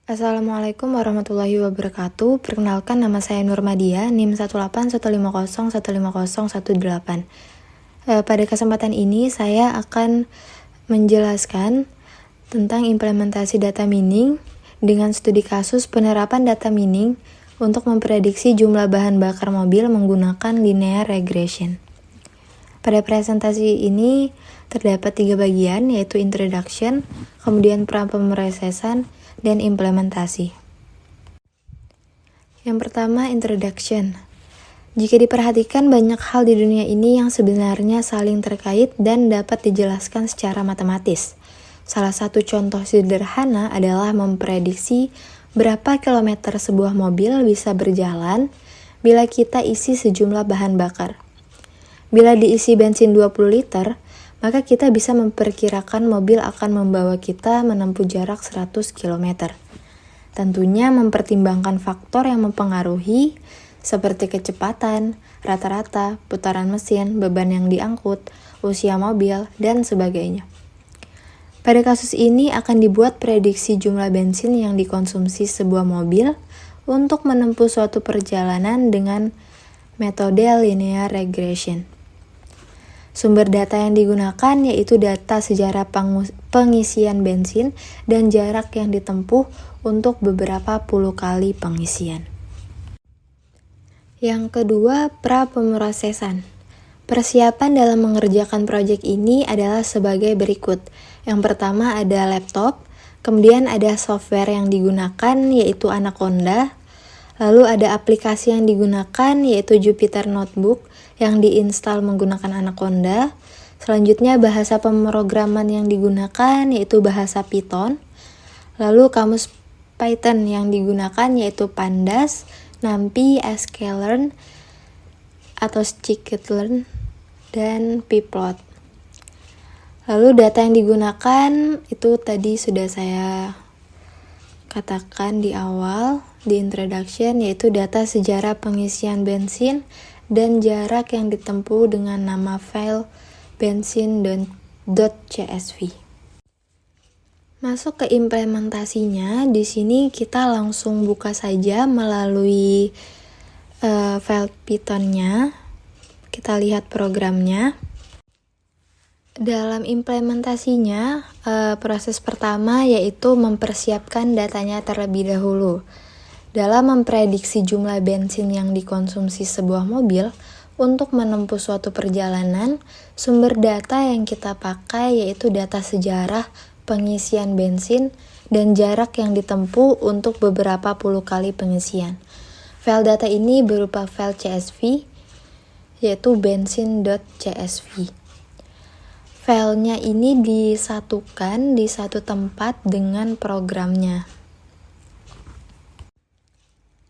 Assalamualaikum warahmatullahi wabarakatuh. Perkenalkan, nama saya Nurmadia, NIM 18150150118. Pada kesempatan ini saya akan menjelaskan tentang implementasi data mining dengan studi kasus penerapan data mining untuk memprediksi jumlah bahan bakar mobil menggunakan linear regression. Pada presentasi ini terdapat 3 bagian, yaitu introduction, kemudian pemrosesan, dan implementasi. Yang pertama, introduction. Jika diperhatikan, banyak hal di dunia ini yang sebenarnya saling terkait dan dapat dijelaskan secara matematis. Salah satu contoh sederhana adalah memprediksi berapa kilometer sebuah mobil bisa berjalan bila kita isi sejumlah bahan bakar. Bila diisi bensin 20 liter, maka kita bisa memperkirakan mobil akan membawa kita menempuh jarak 100 km. Tentunya mempertimbangkan faktor yang mempengaruhi seperti kecepatan, rata-rata, putaran mesin, beban yang diangkut, usia mobil, dan sebagainya. Pada kasus ini akan dibuat prediksi jumlah bensin yang dikonsumsi sebuah mobil untuk menempuh suatu perjalanan dengan metode linear regression. Sumber data yang digunakan yaitu data sejarah pengisian bensin dan jarak yang ditempuh untuk beberapa puluh kali pengisian. Yang kedua, pemrosesan. Persiapan dalam mengerjakan proyek ini adalah sebagai berikut. Yang pertama ada laptop, kemudian ada software yang digunakan yaitu Anaconda, lalu ada aplikasi yang digunakan yaitu Jupyter Notebook yang diinstal menggunakan Anaconda. Selanjutnya bahasa pemrograman yang digunakan yaitu bahasa Python. Lalu kamus Python yang digunakan yaitu Pandas, NumPy, sklearn atau scikit-learn, dan pyplot. Lalu data yang digunakan itu tadi sudah saya katakan di awal di introduction, yaitu data sejarah pengisian bensin dan jarak yang ditempuh dengan nama file bensin.csv. Masuk ke implementasinya, di sini kita langsung buka saja melalui file Python-nya. Kita lihat programnya. Dalam implementasinya, proses pertama yaitu mempersiapkan datanya terlebih dahulu. Dalam memprediksi jumlah bensin yang dikonsumsi sebuah mobil untuk menempuh suatu perjalanan, sumber data yang kita pakai yaitu data sejarah pengisian bensin dan jarak yang ditempuh untuk beberapa puluh kali pengisian. File data ini berupa file CSV, yaitu bensin.csv. Filenya ini disatukan di satu tempat dengan programnya.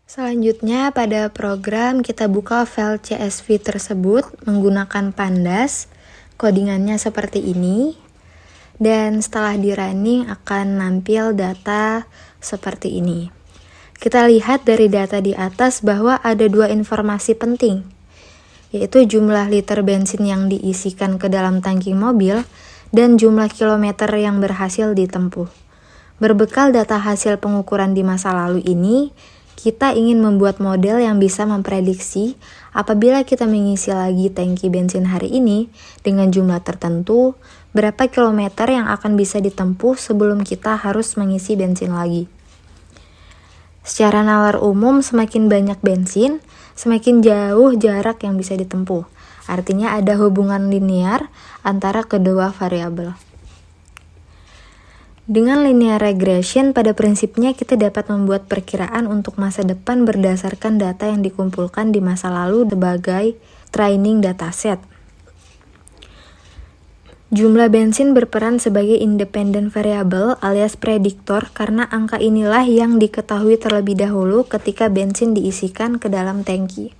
Selanjutnya pada program kita buka file CSV tersebut menggunakan Pandas. Codingannya seperti ini. Dan setelah di running akan nampil data seperti ini. Kita lihat dari data di atas bahwa ada 2 informasi penting, yaitu jumlah liter bensin yang diisikan ke dalam tangki mobil dan jumlah kilometer yang berhasil ditempuh. Berbekal data hasil pengukuran di masa lalu ini, kita ingin membuat model yang bisa memprediksi apabila kita mengisi lagi tangki bensin hari ini dengan jumlah tertentu, berapa kilometer yang akan bisa ditempuh sebelum kita harus mengisi bensin lagi. Secara nalar umum, semakin banyak bensin, semakin jauh jarak yang bisa ditempuh. Artinya ada hubungan linear antara kedua variabel. Dengan linear regression, pada prinsipnya kita dapat membuat perkiraan untuk masa depan berdasarkan data yang dikumpulkan di masa lalu sebagai training dataset. Jumlah bensin berperan sebagai independent variable alias prediktor karena angka inilah yang diketahui terlebih dahulu ketika bensin diisikan ke dalam tangki.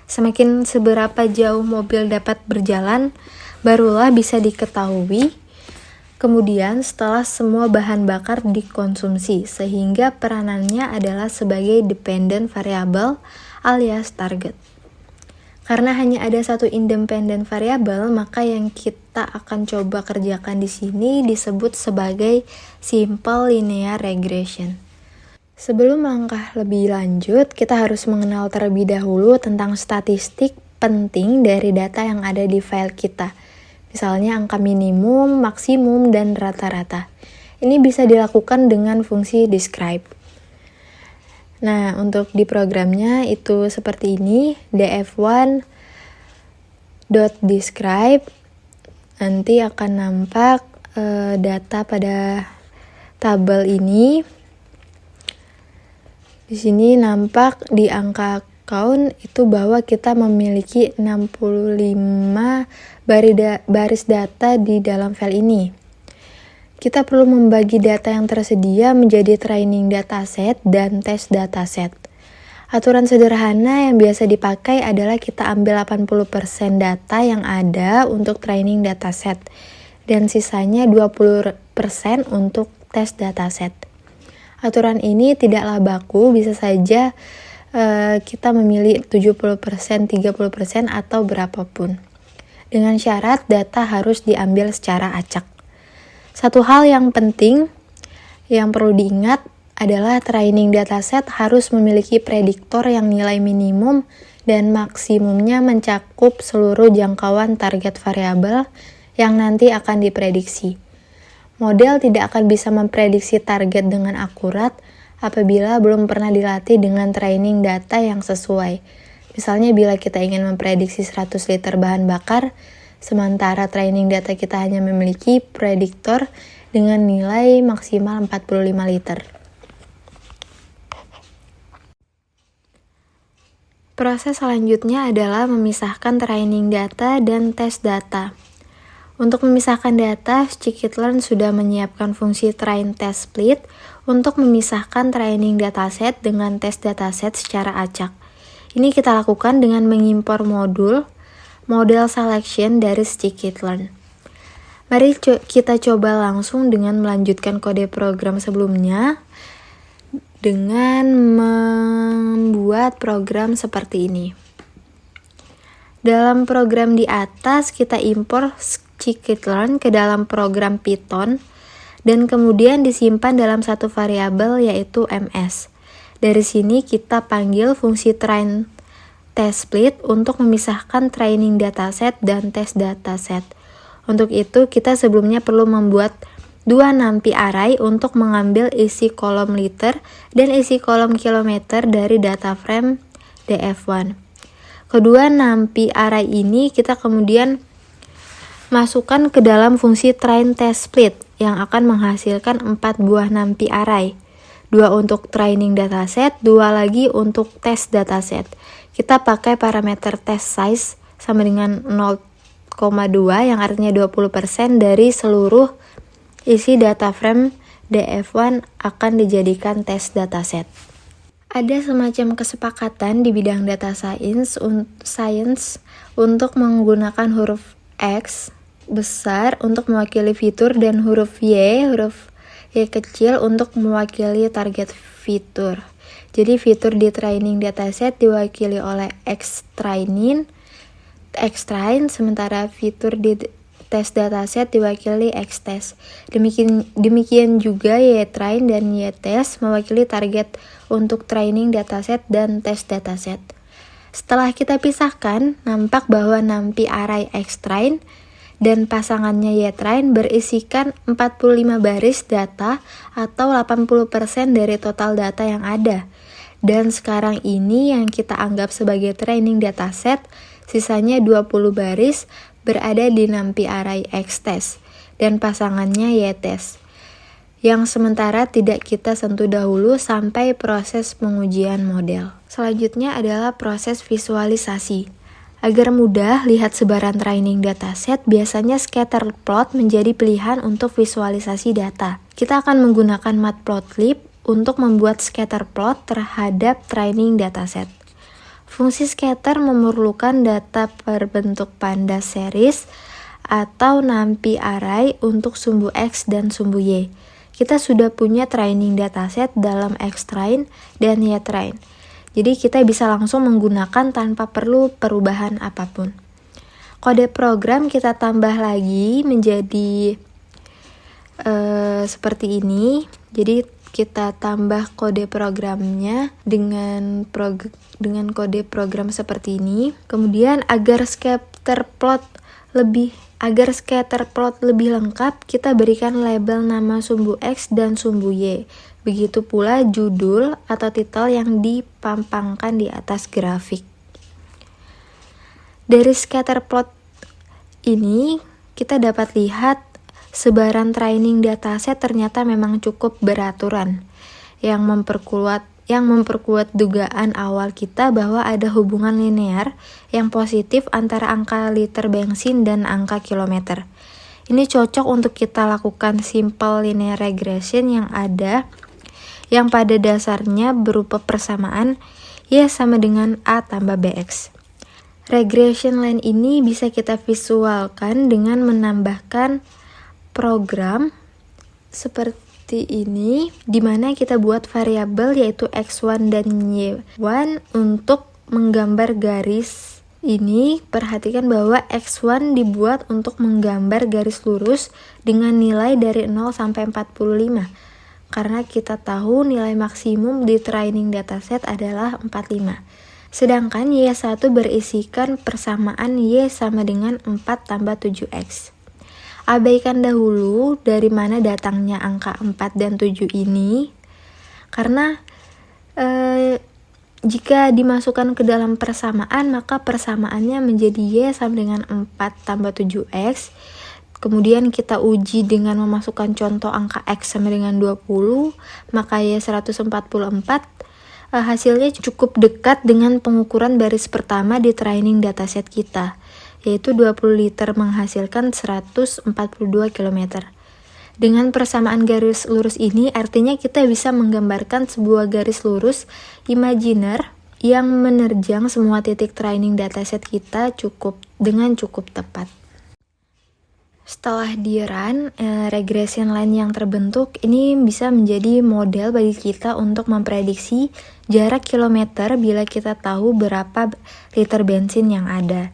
Semakin seberapa jauh mobil dapat berjalan, barulah bisa diketahui kemudian setelah semua bahan bakar dikonsumsi, sehingga peranannya adalah sebagai dependent variable alias target. Karena hanya ada satu independent variable, maka yang kita akan coba kerjakan di sini disebut sebagai simple linear regression. Sebelum langkah lebih lanjut, kita harus mengenal terlebih dahulu tentang statistik penting dari data yang ada di file kita. Misalnya angka minimum, maksimum, dan rata-rata. Ini bisa dilakukan dengan fungsi describe. Nah, untuk di programnya itu seperti ini, df1.describe. Nanti akan nampak data pada tabel ini. Di sini nampak di angka count itu bahwa kita memiliki 65 baris data di dalam file ini. Kita perlu membagi data yang tersedia menjadi training dataset dan test dataset. Aturan sederhana yang biasa dipakai adalah kita ambil 80% data yang ada untuk training dataset dan sisanya 20% untuk test dataset. Aturan ini tidaklah baku, bisa saja kita memilih 70%, 30% atau berapapun. Dengan syarat data harus diambil secara acak. Satu hal yang penting yang perlu diingat adalah training dataset harus memiliki prediktor yang nilai minimum dan maksimumnya mencakup seluruh jangkauan target variabel yang nanti akan diprediksi. Model tidak akan bisa memprediksi target dengan akurat apabila belum pernah dilatih dengan training data yang sesuai. Misalnya bila kita ingin memprediksi 100 liter bahan bakar, sementara training data kita hanya memiliki prediktor dengan nilai maksimal 45 liter. Proses selanjutnya adalah memisahkan training data dan test data. Untuk memisahkan data, scikit-learn sudah menyiapkan fungsi train test split untuk memisahkan training dataset dengan test dataset secara acak. Ini kita lakukan dengan mengimpor model selection dari scikit-learn. Mari kita coba langsung dengan melanjutkan kode program sebelumnya dengan membuat program seperti ini. Dalam program di atas kita impor scikit-learn ke dalam program Python dan kemudian disimpan dalam satu variabel yaitu ms. Dari sini kita panggil fungsi train test split untuk memisahkan training dataset dan test dataset. Untuk itu kita sebelumnya perlu membuat dua numpy array untuk mengambil isi kolom liter dan isi kolom kilometer dari data frame df1. Kedua numpy array ini kita kemudian masukkan ke dalam fungsi train test split yang akan menghasilkan 4 buah numpy array. 2 untuk training dataset, 2 lagi untuk test dataset. Kita pakai parameter test size sama dengan 0,2 yang artinya 20% dari seluruh isi data frame df1 akan dijadikan test dataset. Ada semacam kesepakatan di bidang data science untuk menggunakan huruf X besar untuk mewakili fitur dan huruf Y kecil untuk mewakili target fitur. Jadi fitur di training dataset diwakili oleh X-train, sementara fitur di test dataset diwakili X-test. Demikian juga Y-train dan Y-test mewakili target untuk training dataset dan test dataset. Setelah kita pisahkan, nampak bahwa numpy array X-train dan pasangannya Y-train berisikan 45 baris data atau 80% dari total data yang ada. Dan sekarang ini yang kita anggap sebagai training dataset, sisanya 20 baris berada di numpy array X-test dan pasangannya Y-test, yang sementara tidak kita sentuh dahulu sampai proses pengujian model. Selanjutnya adalah proses visualisasi. Agar mudah lihat sebaran training dataset, biasanya scatter plot menjadi pilihan untuk visualisasi data. Kita akan menggunakan matplotlib untuk membuat scatter plot terhadap training dataset. Fungsi scatter memerlukan data berbentuk pandas series atau numpy array untuk sumbu X dan sumbu Y. Kita sudah punya training dataset dalam X-train dan Y-train. Jadi kita bisa langsung menggunakan tanpa perlu perubahan apapun. Kode program kita tambah lagi menjadi seperti ini. Jadi kita tambah kode programnya dengan kode program seperti ini. Kemudian agar scatter plot lebih lengkap, kita berikan label nama sumbu X dan sumbu Y. Begitu pula judul atau titel yang dipampangkan di atas grafik. Dari scatter plot ini, kita dapat lihat sebaran training dataset ternyata memang cukup beraturan, yang memperkuat dugaan awal kita bahwa ada hubungan linear yang positif antara angka liter bensin dan angka kilometer. Ini cocok untuk kita lakukan simple linear regression yang pada dasarnya berupa persamaan Y sama dengan A tambah BX. Regression line ini bisa kita visualkan dengan menambahkan program seperti ini, di mana kita buat variabel yaitu X1 dan Y1 untuk menggambar garis ini. Perhatikan bahwa X1 dibuat untuk menggambar garis lurus dengan nilai dari 0 sampai 45, karena kita tahu nilai maksimum di training dataset adalah 45. Sedangkan Y1 berisikan persamaan Y sama dengan 4 tambah 7X. Abaikan dahulu dari mana datangnya angka 4 dan 7 ini, karena jika dimasukkan ke dalam persamaan, maka persamaannya menjadi Y sama dengan 4 tambah 7X. Kemudian kita uji dengan memasukkan contoh angka X sama dengan 20, maka Y 144. Hasilnya cukup dekat dengan pengukuran baris pertama di training dataset kita, yaitu 20 liter menghasilkan 142 km. Dengan persamaan garis lurus ini, artinya kita bisa menggambarkan sebuah garis lurus imajiner yang menerjang semua titik training dataset kita dengan cukup tepat. Setelah di-run, regression line yang terbentuk ini bisa menjadi model bagi kita untuk memprediksi jarak kilometer bila kita tahu berapa liter bensin yang ada.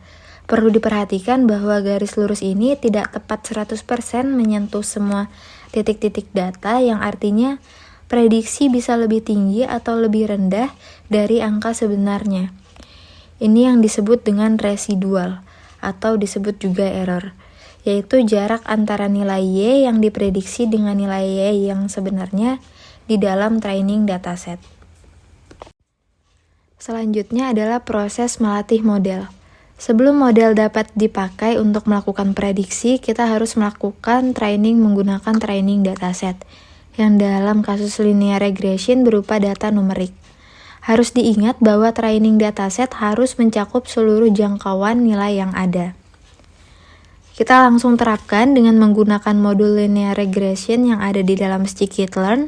Perlu diperhatikan bahwa garis lurus ini tidak tepat 100% menyentuh semua titik-titik data, yang artinya prediksi bisa lebih tinggi atau lebih rendah dari angka sebenarnya. Ini yang disebut dengan residual atau disebut juga error, yaitu jarak antara nilai Y yang diprediksi dengan nilai Y yang sebenarnya di dalam training dataset. Selanjutnya adalah proses melatih model. Sebelum model dapat dipakai untuk melakukan prediksi, kita harus melakukan training menggunakan training dataset, yang dalam kasus linear regression berupa data numerik. Harus diingat bahwa training dataset harus mencakup seluruh jangkauan nilai yang ada. Kita langsung terapkan dengan menggunakan modul linear regression yang ada di dalam scikit-learn.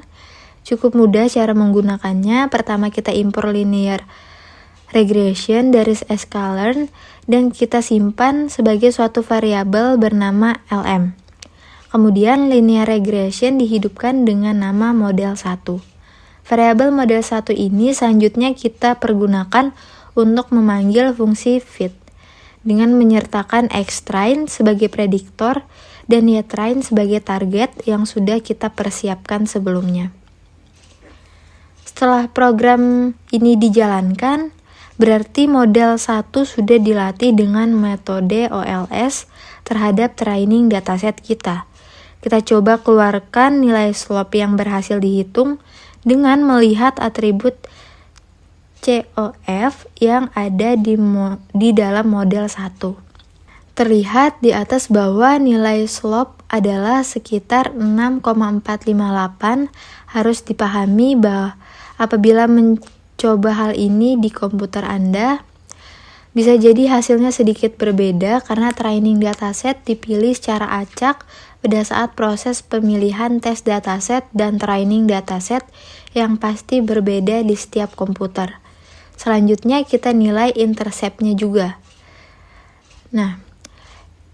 Cukup mudah cara menggunakannya. Pertama kita impor linear regression dari sklearn dan kita simpan sebagai suatu variabel bernama lm. Kemudian linear regression dihidupkan dengan nama model 1. Variabel model 1 ini selanjutnya kita pergunakan untuk memanggil fungsi fit dengan menyertakan xtrain sebagai prediktor dan ytrain sebagai target yang sudah kita persiapkan sebelumnya. Setelah program ini dijalankan, berarti model 1 sudah dilatih dengan metode OLS terhadap training dataset kita. Kita coba keluarkan nilai slope yang berhasil dihitung dengan melihat atribut COF yang ada di dalam model 1. Terlihat di atas bahwa nilai slope adalah sekitar 6,458. Harus dipahami bahwa apabila coba hal ini di komputer Anda, bisa jadi hasilnya sedikit berbeda karena training dataset dipilih secara acak pada saat proses pemilihan tes dataset dan training dataset yang pasti berbeda di setiap komputer. Selanjutnya kita nilai intercept-nya juga. Nah,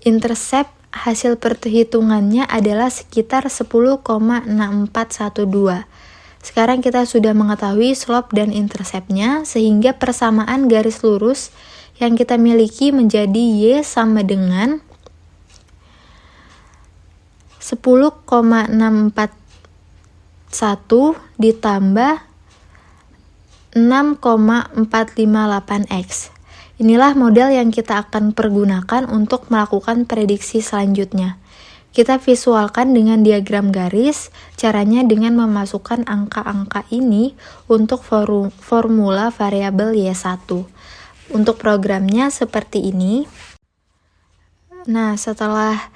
intercept hasil perhitungannya adalah sekitar 10,6412. Sekarang kita sudah mengetahui slope dan intercept-nya, sehingga persamaan garis lurus yang kita miliki menjadi Y sama dengan 10,6412 ditambah 6,458X. Inilah model yang kita akan pergunakan untuk melakukan prediksi selanjutnya. Kita visualkan dengan diagram garis, caranya dengan memasukkan angka-angka ini untuk formula variabel Y1. Untuk programnya seperti ini. Nah, setelah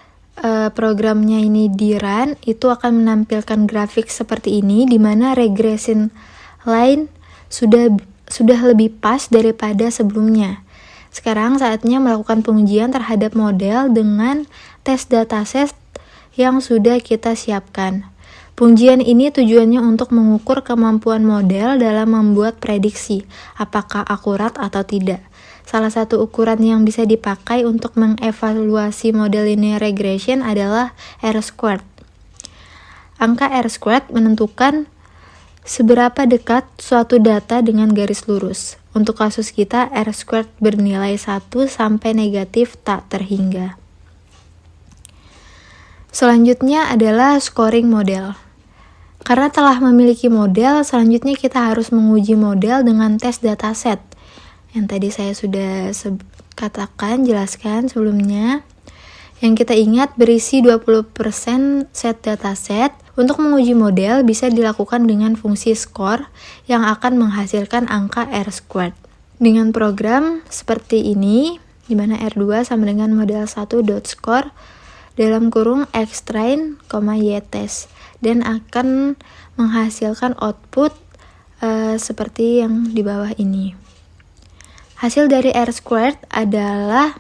programnya ini di-run, itu akan menampilkan grafik seperti ini, di mana regression line sudah lebih pas daripada sebelumnya. Sekarang saatnya melakukan pengujian terhadap model dengan tes dataset yang sudah kita siapkan. Pengujian ini tujuannya untuk mengukur kemampuan model dalam membuat prediksi, apakah akurat atau tidak. Salah satu ukuran yang bisa dipakai untuk mengevaluasi model linear regression adalah R-squared. Angka R-squared menentukan seberapa dekat suatu data dengan garis lurus. Untuk kasus kita, R-squared bernilai 1 sampai negatif tak terhingga. Selanjutnya adalah scoring model. Karena telah memiliki model, selanjutnya kita harus menguji model dengan tes dataset. Yang tadi saya sudah jelaskan sebelumnya. Yang kita ingat berisi 20% set dataset. Untuk menguji model bisa dilakukan dengan fungsi score yang akan menghasilkan angka R-squared. Dengan program seperti ini, di mana R2 sama dengan model 1.score dalam kurung xtrain, y-test, dan akan menghasilkan output seperti yang di bawah ini. Hasil dari R-squared adalah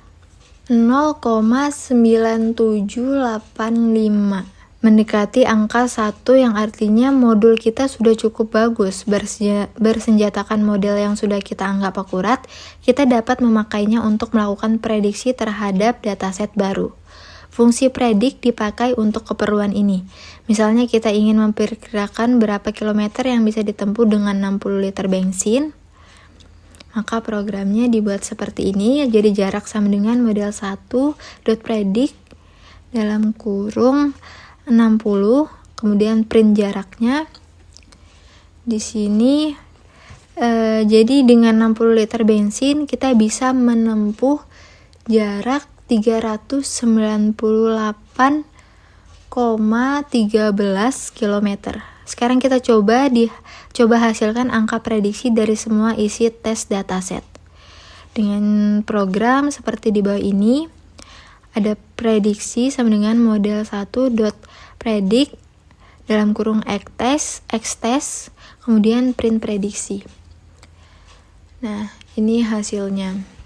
0,9785, mendekati angka 1 yang artinya modul kita sudah cukup bagus. Bersenjatakan model yang sudah kita anggap akurat, kita dapat memakainya untuk melakukan prediksi terhadap dataset baru. Fungsi predik dipakai untuk keperluan ini. Misalnya kita ingin memperkirakan berapa kilometer yang bisa ditempuh dengan 60 liter bensin, maka programnya dibuat seperti ini. Jadi jarak sama dengan model 1.predict dalam kurung 60, kemudian print jaraknya. Di sini jadi dengan 60 liter bensin kita bisa menempuh jarak 398,13 km. Sekarang kita coba hasilkan angka prediksi dari semua isi tes dataset. Dengan program seperti di bawah ini, ada prediksi sama dengan model 1.predict dalam kurung xtest, kemudian print prediksi. Nah, ini hasilnya.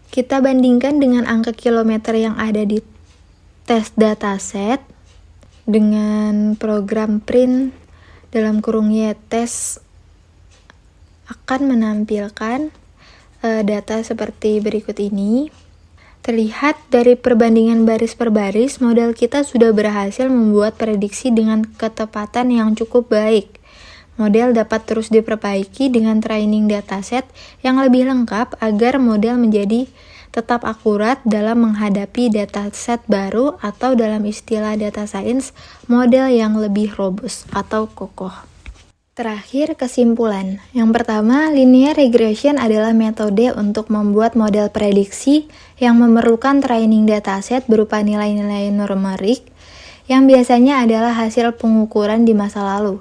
Kita bandingkan dengan angka kilometer yang ada di tes dataset dengan program print dalam kurung y-test akan menampilkan data seperti berikut ini. Terlihat dari perbandingan baris per baris, model kita sudah berhasil membuat prediksi dengan ketepatan yang cukup baik. Model dapat terus diperbaiki dengan training dataset yang lebih lengkap agar model menjadi tetap akurat dalam menghadapi dataset baru, atau dalam istilah data science, model yang lebih robust atau kokoh. Terakhir, kesimpulan. Yang pertama, linear regression adalah metode untuk membuat model prediksi yang memerlukan training dataset berupa nilai-nilai numerik yang biasanya adalah hasil pengukuran di masa lalu.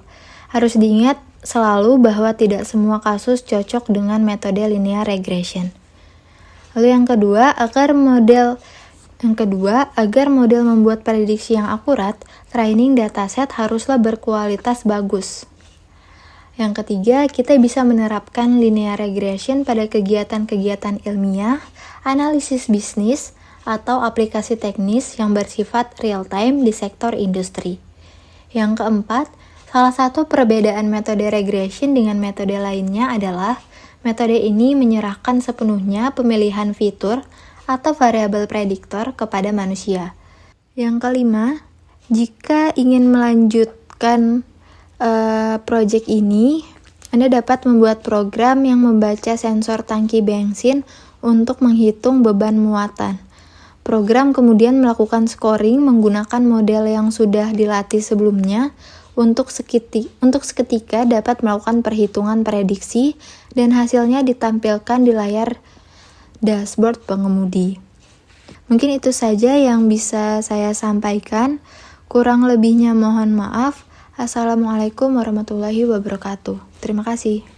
Harus diingat selalu bahwa tidak semua kasus cocok dengan metode linear regression. Lalu yang kedua, agar model membuat prediksi yang akurat, training dataset haruslah berkualitas bagus. Yang ketiga, kita bisa menerapkan linear regression pada kegiatan-kegiatan ilmiah, analisis bisnis, atau aplikasi teknis yang bersifat real-time di sektor industri. Yang keempat, salah satu perbedaan metode regression dengan metode lainnya adalah metode ini menyerahkan sepenuhnya pemilihan fitur atau variabel prediktor kepada manusia. Yang kelima, jika ingin melanjutkan project ini, Anda dapat membuat program yang membaca sensor tangki bensin untuk menghitung beban muatan. Program kemudian melakukan scoring menggunakan model yang sudah dilatih sebelumnya untuk seketika dapat melakukan perhitungan prediksi dan hasilnya ditampilkan di layar dashboard pengemudi. Mungkin itu saja yang bisa saya sampaikan. Kurang lebihnya mohon maaf. Assalamualaikum warahmatullahi wabarakatuh. Terima kasih.